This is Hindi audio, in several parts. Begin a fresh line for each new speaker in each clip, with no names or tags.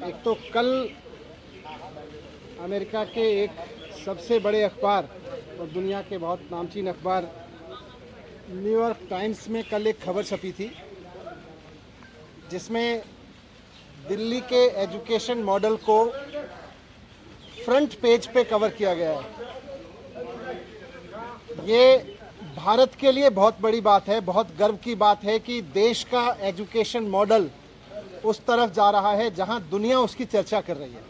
एक तो कल अमेरिका के एक सबसे बड़े अखबार और दुनिया के बहुत नामचीन अखबार न्यूयॉर्क टाइम्स में कल एक खबर छपी थी जिसमें दिल्ली के एजुकेशन मॉडल को फ्रंट पेज पे कवर किया गया है। ये भारत के लिए बहुत बड़ी बात है, बहुत गर्व की बात है कि देश का एजुकेशन मॉडल उस तरफ जा रहा है जहां दुनिया उसकी चर्चा कर रही है।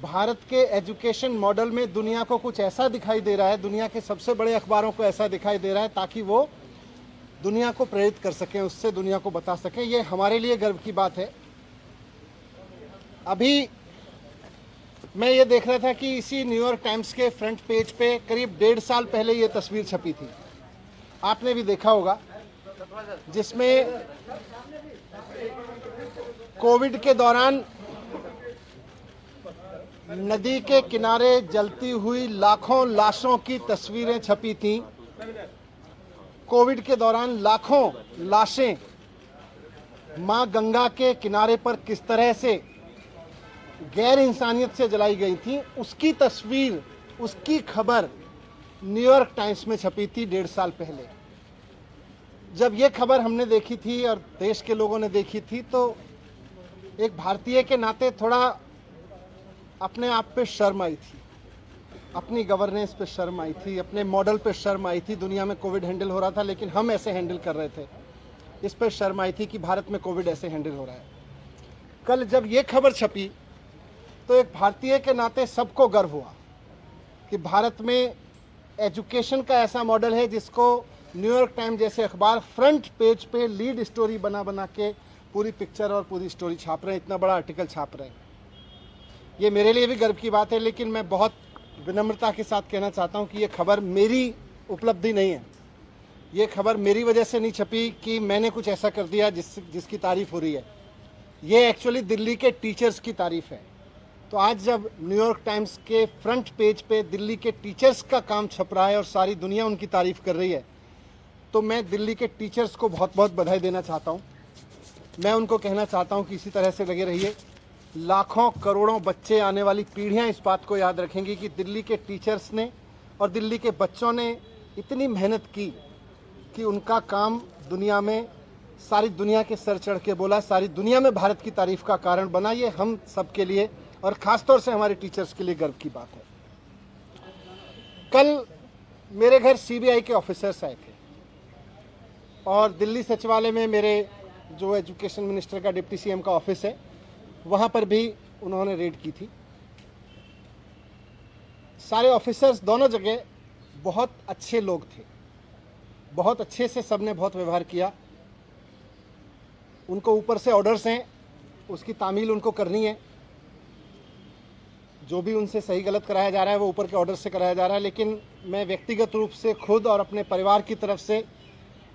भारत के एजुकेशन मॉडल में दुनिया को कुछ ऐसा दिखाई दे रहा है, दुनिया के सबसे बड़े अखबारों को ऐसा दिखाई दे रहा है ताकि वो दुनिया को प्रेरित कर सकें, उससे दुनिया को बता सकें। ये हमारे लिए गर्व की बात है। अभी मैं ये देख रहा था कि इसी न्यूयॉर्क टाइम्स के फ्रंट पेज पे करीब 1.5 साल पहले ये तस्वीर छपी थी, आपने भी देखा होगा, जिसमें कोविड के दौरान नदी के किनारे जलती हुई लाखों लाशों की तस्वीरें छपी थीं। कोविड के दौरान लाखों लाशें मां गंगा के किनारे पर किस तरह से गैर इंसानियत से जलाई गई थी, उसकी तस्वीर, उसकी खबर न्यूयॉर्क टाइम्स में छपी थी 1.5 साल पहले। जब ये खबर हमने देखी थी और देश के लोगों ने देखी थी तो एक भारतीय के नाते थोड़ा अपने आप पे शर्म आई थी, अपनी गवर्नेंस पे शर्म आई थी, अपने मॉडल पे शर्म आई थी। दुनिया में कोविड हैंडल हो रहा था लेकिन हम ऐसे हैंडल कर रहे थे, इस पर शर्म आई थी कि भारत में कोविड ऐसे हैंडल हो रहा है। कल जब ये खबर छपी तो एक भारतीय के नाते सबको गर्व हुआ कि भारत में एजुकेशन का ऐसा मॉडल है जिसको न्यूयॉर्क टाइम्स जैसे अखबार फ्रंट पेज पे लीड स्टोरी बना बना के पूरी पिक्चर और पूरी स्टोरी छाप रहे हैं, इतना बड़ा आर्टिकल छाप रहे हैं। ये मेरे लिए भी गर्व की बात है, लेकिन मैं बहुत विनम्रता के साथ कहना चाहता हूँ कि ये खबर मेरी उपलब्धि नहीं है। ये खबर मेरी वजह से नहीं छपी कि मैंने कुछ ऐसा कर दिया जिसकी तारीफ हो रही है। ये एक्चुअली दिल्ली के टीचर्स की तारीफ है। तो आज जब न्यूयॉर्क टाइम्स के फ्रंट पेज पे दिल्ली के टीचर्स का काम छप रहा है और सारी दुनिया उनकी तारीफ कर रही है, तो मैं दिल्ली के टीचर्स को बहुत बहुत बधाई देना चाहता हूँ। मैं उनको कहना चाहता हूँ कि इसी तरह से लगे रहिए। लाखों करोड़ों बच्चे, आने वाली पीढ़ियाँ इस बात को याद रखेंगी कि दिल्ली के टीचर्स ने और दिल्ली के बच्चों ने इतनी मेहनत की कि उनका काम दुनिया में, सारी दुनिया के सर चढ़ के बोला, सारी दुनिया में भारत की तारीफ का कारण बना। ये हम सब के लिए और ख़ासतौर से हमारे टीचर्स के लिए गर्व की बात है। कल मेरे घर सीबीआई के ऑफिसर्स आए थे और दिल्ली सचिवालय में मेरे जो एजुकेशन मिनिस्टर का, डिप्टी सीएम का ऑफिस है, वहाँ पर भी उन्होंने रेड की थी। सारे ऑफिसर्स दोनों जगह बहुत अच्छे लोग थे, बहुत अच्छे से सबने बहुत व्यवहार किया। उनको ऊपर से ऑर्डर्स हैं, उसकी तामील उनको करनी है। जो भी उनसे सही गलत कराया जा रहा है वो ऊपर के ऑर्डर से कराया जा रहा है। लेकिन मैं व्यक्तिगत रूप से खुद और अपने परिवार की तरफ से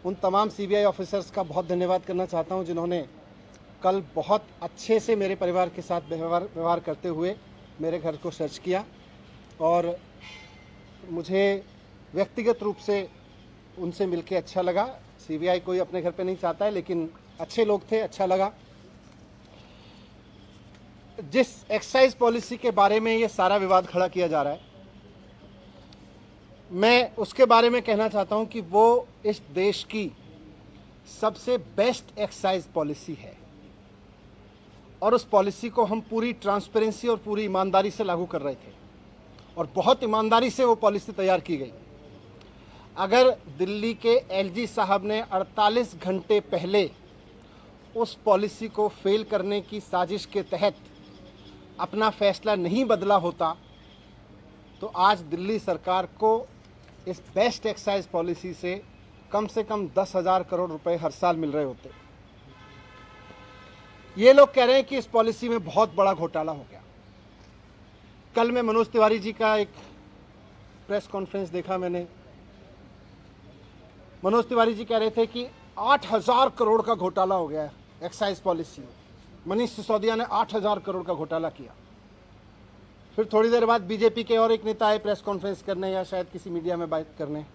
उन तमाम सीबीआई ऑफिसर्स का बहुत धन्यवाद करना चाहता हूं जिन्होंने कल बहुत अच्छे से मेरे परिवार के साथ व्यवहार करते हुए मेरे घर को सर्च किया। और मुझे व्यक्तिगत रूप से उनसे मिलके अच्छा लगा। सीबीआई कोई अपने घर पे नहीं चाहता है, लेकिन अच्छे लोग थे, अच्छा लगा। जिस एक्साइज पॉलिसी के बारे में ये सारा विवाद खड़ा किया जा रहा है, मैं उसके बारे में कहना चाहता हूं कि वो इस देश की सबसे बेस्ट एक्साइज पॉलिसी है और उस पॉलिसी को हम पूरी ट्रांसपेरेंसी और पूरी ईमानदारी से लागू कर रहे थे और बहुत ईमानदारी से वो पॉलिसी तैयार की गई। अगर दिल्ली के एलजी साहब ने 48 घंटे पहले उस पॉलिसी को फेल करने की साजिश के तहत अपना फैसला नहीं बदला होता तो आज दिल्ली सरकार को इस बेस्ट एक्साइज पॉलिसी से कम 10,000 करोड़ रुपए हर साल मिल रहे होते। ये लोग कह रहे हैं कि इस पॉलिसी में बहुत बड़ा घोटाला हो गया। कल मैं मनोज तिवारी जी का एक प्रेस कॉन्फ्रेंस देखा मैंने। मनोज तिवारी जी कह रहे थे कि 8,000 करोड़ का घोटाला हो गया है एक्साइज पॉलिसी में। मनीष सिसोदिया ने 8,000 करोड़ का घोटाला किया। फिर थोड़ी देर बाद बीजेपी के और एक नेता आए प्रेस कॉन्फ्रेंस करने या शायद किसी मीडिया में बात करने,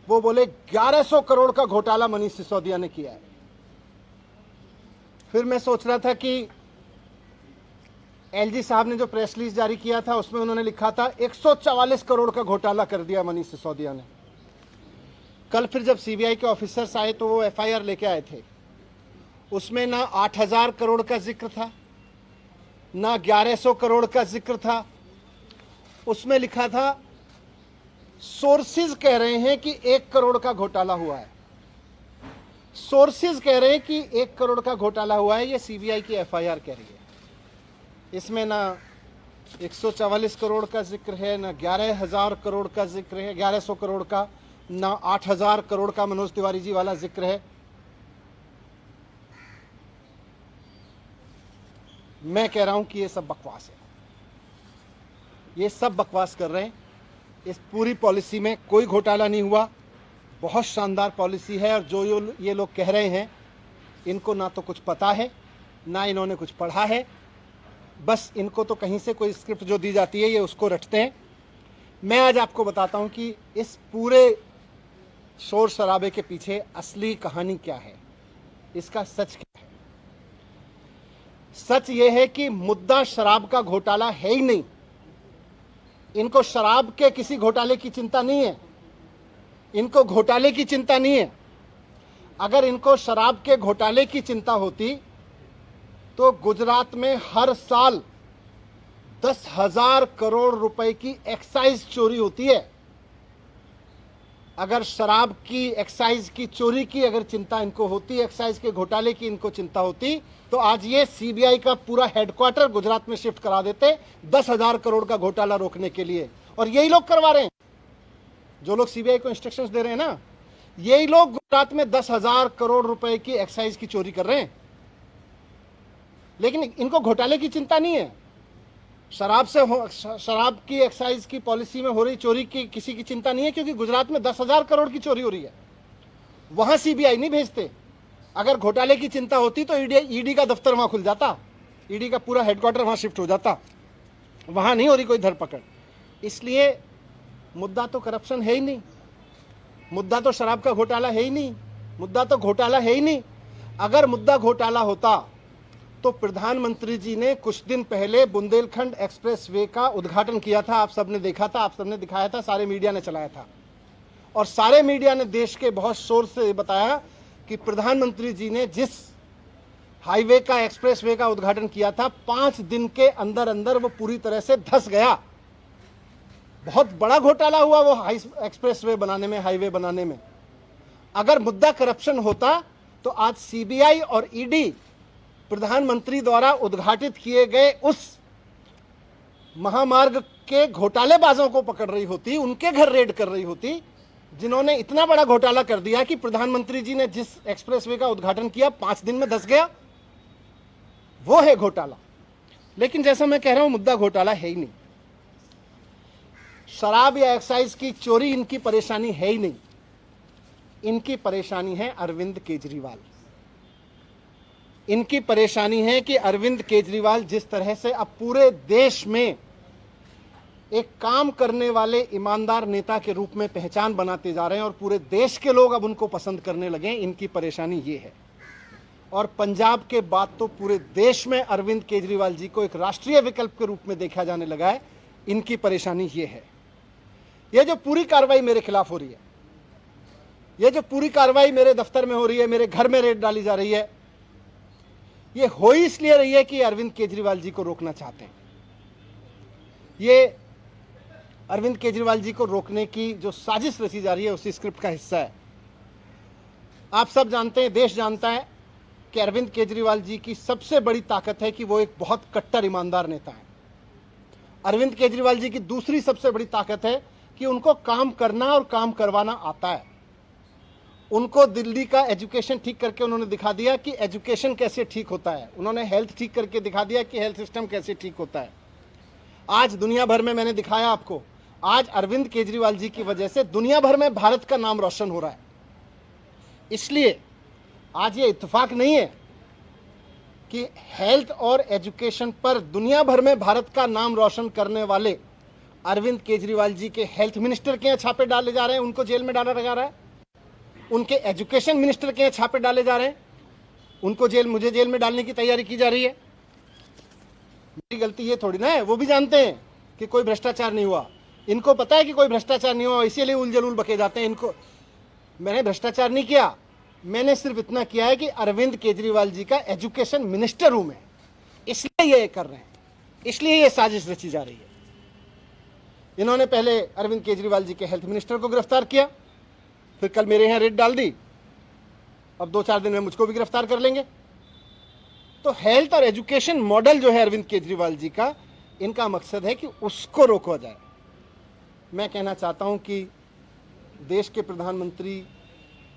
वो बोले 1100 करोड़ का घोटाला मनीष सिसोदिया ने किया है। फिर मैं सोच रहा था कि एलजी साहब ने जो प्रेस रिलीज जारी किया था उसमें उन्होंने लिखा था 144 करोड़ का घोटाला कर दिया मनीष सिसोदिया ने। कल फिर जब सीबीआई के ऑफिसर्स आए तो वो एफआईआर लेके आए थे, उसमें ना 8000 करोड़ का जिक्र था, ना 1100 करोड़ का जिक्र था। उसमें लिखा था सोर्सेज कह रहे हैं कि 1 करोड़ का घोटाला हुआ है। सोर्सेज कह रहे हैं कि 1 करोड़ का घोटाला हुआ है, ये सीबीआई की एफआईआर कह रही है। इसमें ना 144 करोड़ का जिक्र है, ना 11,000 करोड़ का जिक्र है, 1100 करोड़ का, ना 8000 करोड़ का मनोज तिवारी जी वाला जिक्र है। मैं कह रहा हूं कि ये सब बकवास है, ये सब बकवास कर रहे हैं। इस पूरी पॉलिसी में कोई घोटाला नहीं हुआ, बहुत शानदार पॉलिसी है। और जो ये लोग कह रहे हैं, इनको ना तो कुछ पता है, ना इन्होंने कुछ पढ़ा है, बस इनको तो कहीं से कोई स्क्रिप्ट जो दी जाती है ये उसको रटते हैं। मैं आज आपको बताता हूं कि इस पूरे शोर शराबे के पीछे असली कहानी क्या है, इसका सच क्या है। सच ये है कि मुद्दा शराब का घोटाला है ही नहीं। इनको शराब के किसी घोटाले की चिंता नहीं है, इनको घोटाले की चिंता नहीं है। अगर इनको शराब के घोटाले की चिंता होती तो गुजरात में हर साल 10,000 करोड़ रुपए की एक्साइज चोरी होती है। अगर शराब की एक्साइज की चोरी की अगर चिंता इनको होती, एक्साइज के घोटाले की इनको चिंता होती, तो आज ये सीबीआई का पूरा हेडक्वार्टर गुजरात में शिफ्ट करा देते 10,000 करोड़ का घोटाला रोकने के लिए। और यही लोग करवा रहे हैं, जो लोग सीबीआई को इंस्ट्रक्शंस दे रहे हैं ना, यही लोग गुजरात में 10,000 करोड़ रुपए की एक्साइज की चोरी कर रहे हैं। लेकिन इनको घोटाले की चिंता नहीं है, शराब की एक्साइज की पॉलिसी में हो रही चोरी की किसी की चिंता नहीं है, क्योंकि गुजरात में 10,000 करोड़ की चोरी हो रही है। वहां सीबीआई नहीं भेजते। अगर घोटाले की चिंता होती तो ईडी का दफ्तर वहां खुल जाता, ईडी का पूरा हेडक्वार्टर वहां शिफ्ट हो जाता। वहां नहीं हो रही कोई धरपकड़। इसलिए मुद्दा तो करप्शन है ही नहीं, मुद्दा तो शराब का घोटाला है ही नहीं, मुद्दा तो घोटाला है ही नहीं। अगर मुद्दा घोटाला होता तो प्रधानमंत्री जी ने कुछ दिन पहले बुंदेलखंड एक्सप्रेस वे का उद्घाटन किया था। आप सबने देखा था, आप सबने दिखाया था, सारे मीडिया ने चलाया था। और सारे मीडिया ने देश के बहुत शोर से बताया कि प्रधानमंत्री जी ने जिस हाईवे का, एक्सप्रेस वे का उद्घाटन किया था, 5 दिन के अंदर अंदर वो पूरी तरह से धंस गया। बहुत बड़ा घोटाला हुआ वो एक्सप्रेस वे बनाने में, हाईवे बनाने में। अगर मुद्दा करप्शन होता तो आज सीबीआई और ईडी प्रधानमंत्री द्वारा उद्घाटित किए गए उस महामार्ग के घोटालेबाजों को पकड़ रही होती, उनके घर रेड कर रही होती, जिन्होंने इतना बड़ा घोटाला कर दिया कि प्रधानमंत्री जी ने जिस एक्सप्रेसवे का उद्घाटन किया 5 दिन में धंस गया। वो है घोटाला। लेकिन जैसा मैं कह रहा हूं, मुद्दा घोटाला है ही नहीं। शराब या एक्साइज की चोरी इनकी परेशानी है ही नहीं। इनकी परेशानी है अरविंद केजरीवाल। इनकी परेशानी है कि अरविंद केजरीवाल जिस तरह से अब पूरे देश में एक काम करने वाले ईमानदार नेता के रूप में पहचान बनाते जा रहे हैं और पूरे देश के लोग अब उनको पसंद करने लगे, इनकी परेशानी ये है। और पंजाब के बाद तो पूरे देश में अरविंद केजरीवाल जी को एक राष्ट्रीय विकल्प के रूप में देखा जाने लगा है। इनकी परेशानी ये है। ये जो पूरी कार्रवाई मेरे खिलाफ हो रही है, ये जो पूरी कार्रवाई मेरे दफ्तर में हो रही है, मेरे घर में रेड डाली जा रही है, ये हो ही इसलिए रही है कि अरविंद केजरीवाल जी को रोकना चाहते हैं। ये अरविंद केजरीवाल जी को रोकने की जो साजिश रची जा रही है उसी स्क्रिप्ट का हिस्सा है। आप सब जानते हैं, देश जानता है कि अरविंद केजरीवाल जी की सबसे बड़ी ताकत है कि वो एक बहुत कट्टर ईमानदार नेता है। अरविंद केजरीवाल जी की दूसरी सबसे बड़ी ताकत है कि उनको काम करना और काम करवाना आता है। उनको दिल्ली का एजुकेशन ठीक करके उन्होंने दिखा दिया कि एजुकेशन कैसे ठीक होता है। उन्होंने हेल्थ ठीक करके दिखा दिया कि हेल्थ सिस्टम कैसे ठीक होता है। आज दुनिया भर में मैंने दिखाया आपको, आज अरविंद केजरीवाल जी की वजह से दुनिया भर में भारत का नाम रोशन हो रहा है। इसलिए आज ये इत्तेफाक नहीं है कि हेल्थ और एजुकेशन पर दुनिया भर में भारत का नाम रोशन करने वाले अरविंद केजरीवाल जी के हेल्थ मिनिस्टर के यहाँ छापे डाले जा रहे हैं, उनको जेल में डाला जा रहा है। उनके एजुकेशन मिनिस्टर के यहाँ छापे डाले जा रहे हैं, उनको मुझे जेल में डालने की तैयारी की जा रही है। मेरी गलती ये थोड़ी ना है, वो भी जानते हैं कि कोई भ्रष्टाचार नहीं हुआ। इनको पता है कि कोई भ्रष्टाचार नहीं हुआ, इसीलिए उलझुल बके जाते हैं। इनको, मैंने भ्रष्टाचार नहीं किया, मैंने सिर्फ इतना किया है कि अरविंद केजरीवाल जी का एजुकेशन मिनिस्टर हूं मैं, इसलिए ये कर रहे हैं, इसलिए ये साजिश रची जा रही है। इन्होंने पहले अरविंद केजरीवाल जी के हेल्थ मिनिस्टर को गिरफ्तार किया, फिर कल मेरे यहां रेड डाल दी, अब 2-4 दिन में मुझको भी गिरफ्तार कर लेंगे। तो हेल्थ और एजुकेशन मॉडल जो है अरविंद केजरीवाल जी का, इनका मकसद है कि उसको रोका जाए। मैं कहना चाहता हूं कि देश के प्रधानमंत्री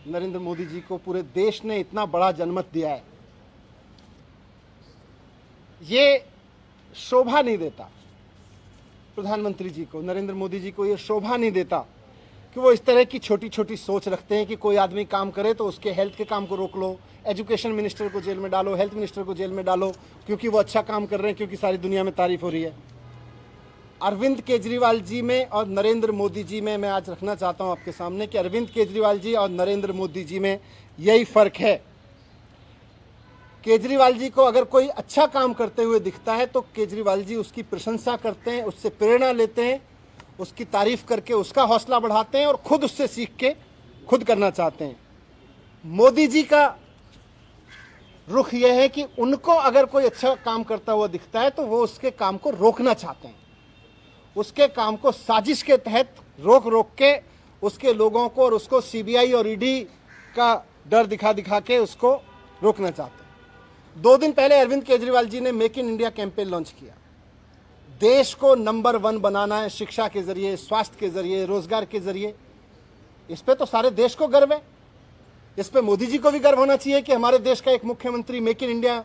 नरेंद्र मोदी जी को पूरे देश ने इतना बड़ा जनमत दिया है, ये शोभा नहीं देता प्रधानमंत्री जी को, नरेंद्र मोदी जी को ये शोभा नहीं देता कि वो इस तरह की छोटी छोटी सोच रखते हैं कि कोई आदमी काम करे तो उसके हेल्थ के काम को रोक लो, एजुकेशन मिनिस्टर को जेल में डालो, हेल्थ मिनिस्टर को जेल में डालो, क्योंकि वो अच्छा काम कर रहे हैं, क्योंकि सारी दुनिया में तारीफ हो रही है। अरविंद केजरीवाल जी में और नरेंद्र मोदी जी में मैं आज रखना चाहता हूं आपके सामने कि अरविंद केजरीवाल जी और नरेंद्र मोदी जी में यही फर्क है। केजरीवाल जी को अगर कोई अच्छा काम करते हुए दिखता है तो केजरीवाल जी उसकी प्रशंसा करते हैं, उससे प्रेरणा लेते हैं, उसकी तारीफ करके उसका हौसला बढ़ाते हैं और खुद उससे सीख के खुद करना चाहते हैं। मोदी जी का रुख यह है कि उनको अगर कोई अच्छा काम करता हुआ दिखता है तो वो उसके काम को रोकना चाहते हैं, उसके काम को साजिश के तहत रोक रोक के उसके लोगों को और उसको सीबीआई और ईडी का डर दिखा दिखा के उसको रोकना चाहते हैं। 2 दिन पहले अरविंद केजरीवाल जी ने make in India campaign launch किया। देश को नंबर 1 बनाना है, शिक्षा के जरिए, स्वास्थ्य के जरिए, रोजगार के जरिए। इस पे तो सारे देश को गर्व है, इस पे मोदी जी को भी गर्व होना चाहिए कि हमारे देश का एक मुख्यमंत्री make India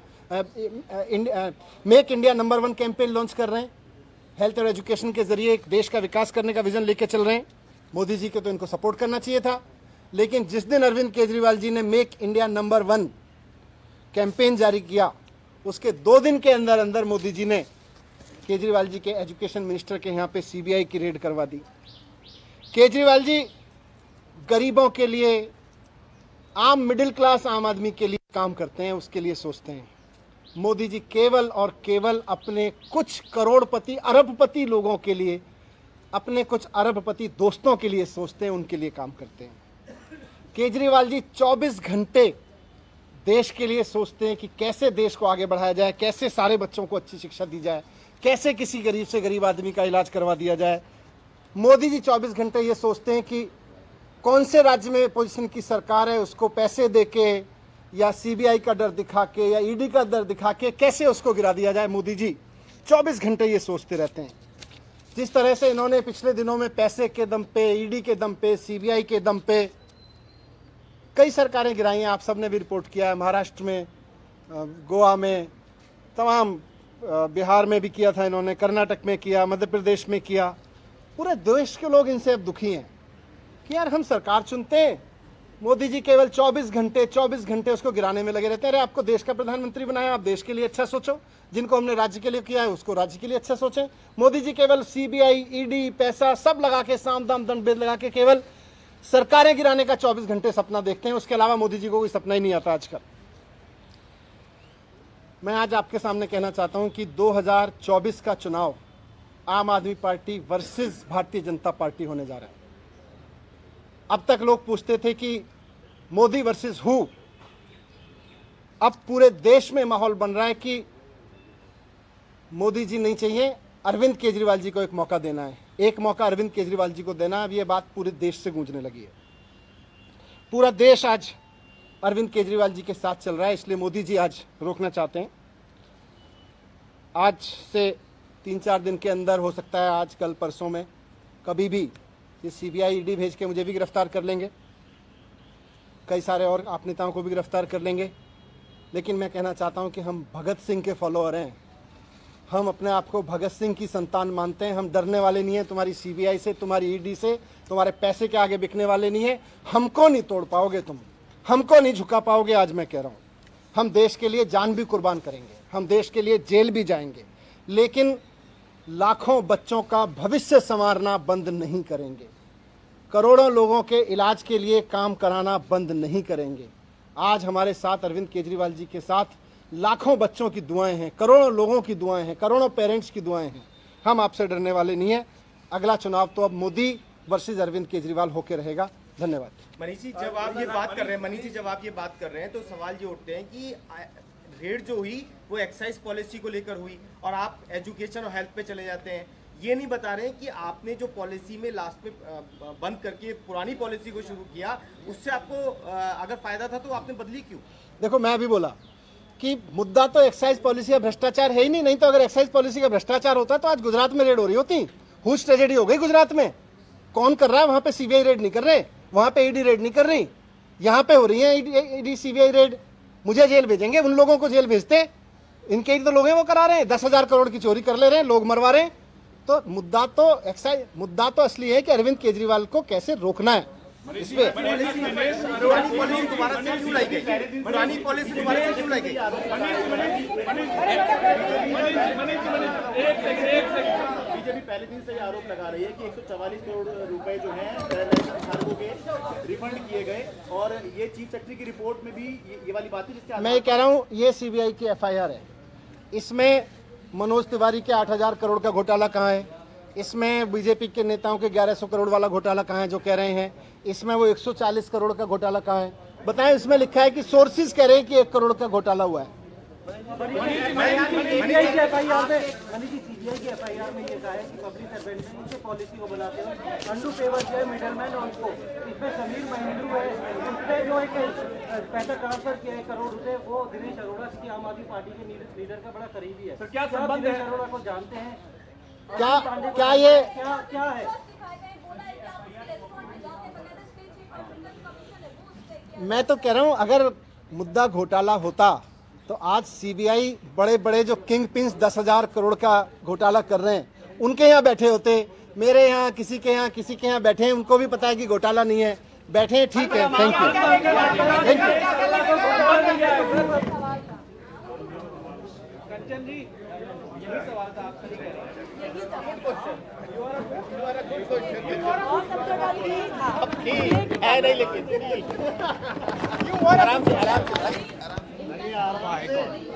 number 1 campaign launch कर रहे हैं, हेल्थ और एजुकेशन के जरिए एक देश का विकास करने का विजन लेके चल रहे हैं। मोदी जी के तो इनको सपोर्ट करना चाहिए था। लेकिन जिस दिन अरविंद केजरीवाल जी ने मेक इंडिया नंबर 1 कैंपेन जारी किया, उसके 2 दिन के अंदर अंदर मोदी जी ने केजरीवाल जी के एजुकेशन मिनिस्टर के यहाँ पे सीबीआई की रेड करवा दी। केजरीवाल जी गरीबों के लिए, आम मिडिल क्लास आम आदमी के लिए काम करते हैं, उसके लिए सोचते हैं। मोदी जी केवल और केवल अपने कुछ करोड़पति अरबपति लोगों के लिए, अपने कुछ अरबपति दोस्तों के लिए सोचते हैं, उनके लिए काम करते हैं। केजरीवाल जी 24 घंटे देश के लिए सोचते हैं कि कैसे देश को आगे बढ़ाया जाए, कैसे सारे बच्चों को अच्छी शिक्षा दी जाए, कैसे किसी गरीब से गरीब आदमी का इलाज करवा दिया जाए। मोदी जी 24 घंटे ये सोचते हैं कि कौन से राज्य में पोजीशन की सरकार है, उसको पैसे देके या सीबीआई का डर दिखा के या ईडी का डर दिखा के कैसे उसको गिरा दिया जाए। मोदी जी 24 घंटे ये सोचते रहते हैं। जिस तरह से इन्होंने पिछले दिनों में पैसे के दम पे, ईडी के दम पे, सीबीआई के दम पे कई सरकारें गिराई हैं, आप सबने भी रिपोर्ट किया है। महाराष्ट्र में, गोवा में, तमाम बिहार में भी किया था इन्होंने, कर्नाटक में किया, मध्य प्रदेश में किया। पूरे देश के लोग इनसे अब दुखी हैं कि यार हम सरकार चुनते हैं, मोदी जी केवल 24 घंटे उसको गिराने में लगे रहते हैं। अरे आपको देश का प्रधानमंत्री बनाया, आप देश के लिए अच्छा सोचो, जिनको हमने राज्य के लिए किया है उसको राज्य के लिए अच्छा सोचें। मोदी जी केवल सीबीआई, ईडी, पैसा सब लगा के, साम दाम दंड भेद लगा के केवल सरकारें गिराने का 24 घंटे सपना देखते हैं। उसके अलावा मोदी जी को कोई सपना ही नहीं आता आजकल। मैं आज आपके सामने कहना चाहता हूं कि 2024 का चुनाव आम आदमी party versus Bharatiya Janata party होने जा रहा है। अब तक लोग पूछते थे कि मोदी वर्सेस हु, अब पूरे देश में माहौल बन रहा है कि मोदी जी नहीं चाहिए, अरविंद केजरीवाल जी को एक मौका देना है, एक मौका अरविंद केजरीवाल जी को देना है। अब ये बात पूरे देश से गूंजने लगी है। पूरा देश आज अरविंद केजरीवाल जी के साथ चल रहा है, इसलिए मोदी जी आज रोकना चाहते हैं। आज से 3-4 दिन के अंदर, हो सकता है आज कल परसों में, कभी भी ये सीबीआई ईडी भेज के मुझे भी गिरफ्तार कर लेंगे, कई सारे और आप नेताओं को भी गिरफ्तार कर लेंगे। लेकिन मैं कहना चाहता हूं कि हम भगत सिंह के फॉलोअर हैं, हम अपने आप को भगत सिंह की संतान मानते हैं। हम डरने वाले नहीं हैं तुम्हारी सीबीआई से, तुम्हारी ईडी से, तुम्हारे पैसे के आगे बिकने वाले नहीं हैं। हमको नहीं तोड़ पाओगे तुम, हमको नहीं झुका पाओगे। आज मैं कह रहा हूं, हम देश के लिए जान भी कुर्बान करेंगे, हम देश के लिए जेल भी जाएंगे, लेकिन लाखों बच्चों का भविष्य संवारना बंद नहीं करेंगे, करोड़ों लोगों के इलाज के लिए काम कराना बंद नहीं करेंगे। आज हमारे साथ अरविंद केजरीवाल जी के साथ लाखों बच्चों की दुआएं हैं, करोड़ों लोगों की दुआएं हैं, करोड़ों पेरेंट्स की दुआएं हैं। हम आपसे डरने वाले नहीं हैं। अगला चुनाव तो अब मोदी वर्सेस अरविंद केजरीवाल होकर रहेगा। धन्यवाद।
मनीष जी, जब आप ये बात कर रहे हैं, तो सवाल ये उठते हैं कि रेड जो हुई वो एक्साइज पॉलिसी को लेकर हुई और आप एजुकेशन और हेल्थ पे चले जाते हैं। ये नहीं बता रहे हैं कि आपने जो पॉलिसी में लास्ट में बंद करके पुरानी पॉलिसी को शुरू किया, उससे आपको अगर फायदा था तो आपने बदली क्यों?
देखो, मैं अभी बोला कि मुद्दा तो एक्साइज पॉलिसी या भ्रष्टाचार है ही नहीं तो अगर एक्साइज पॉलिसी का भ्रष्टाचार होता तो आज गुजरात में रेड हो रही होती। हुज ट्रेजेडी हो गई गुजरात में। कौन कर रहा है? वहां पे सीबीआई रेड नहीं कर रहे, वहां पे ईडी रेड नहीं कर रही, यहाँ पे हो रही है ईडी सीबीआई रेड। मुझे जेल भेजेंगे, उन लोगों को जेल भेजते। इनके ही तो लोग हैं, वो करा रहे हैं, 10,000 करोड़ की चोरी कर ले रहे हैं, लोग मरवा रहे हैं। तो मुद्दा तो असली है कि अरविंद केजरीवाल को कैसे रोकना है। इस पे
पुरानी पॉलिसी दोबारा से क्यों लाई गई?
बीजेपी पहले दिन से ये आरोप लगा रही है कि 144 करोड़ रुपए जो हैं धारकों के रिफंड किए गए और ये चीफ सेक्रेटरी की रिपोर्ट में भी ये वाली बात है जिसके
मैं कह रहा हूँ ये सीबीआई की एफआईआर है। इसमें मनोज तिवारी के 8,000 करोड़ का घोटाला कहाँ है? इसमें बीजेपी के नेताओं के 1100 करोड़ वाला घोटाला कहाँ है जो कह रहे हैं? इसमें वो 140 करोड़ का घोटाला कहाँ है? बताएं। इसमें लिखा है कि सोर्सेज कह रहे हैं कि 1 करोड़ का घोटाला हुआ है।
सीबीआई की एफआईआर में ये कहा है कि पब्लिक सर्वेंट ने उनके पॉलिसी को बनाते हुए अंडू फेवर किया मिडलमैन और उनको इसमें समीर महिंद्रू है, उसने जो एक पैसा ट्रांसफर किया 1 करोड़ रुपए, वो दिनेश अरोड़ा की आम आदमी पार्टी के लीडर का बड़ा करीबी है। क्या संबंध है? दिनेश अरोड़ा को जानते हैं?
क्या ये
क्या है?
मैं तो कह रहा हूं अगर मुद्दा घोटाला होता तो आज सीबीआई बड़े बड़े जो किंग पिंस 10,000 करोड़ का घोटाला कर रहे हैं उनके यहाँ बैठे होते। मेरे यहाँ किसी के यहाँ बैठे हैं, उनको भी पता है कि घोटाला नहीं है, बैठे हैं, ठीक है। Thank you.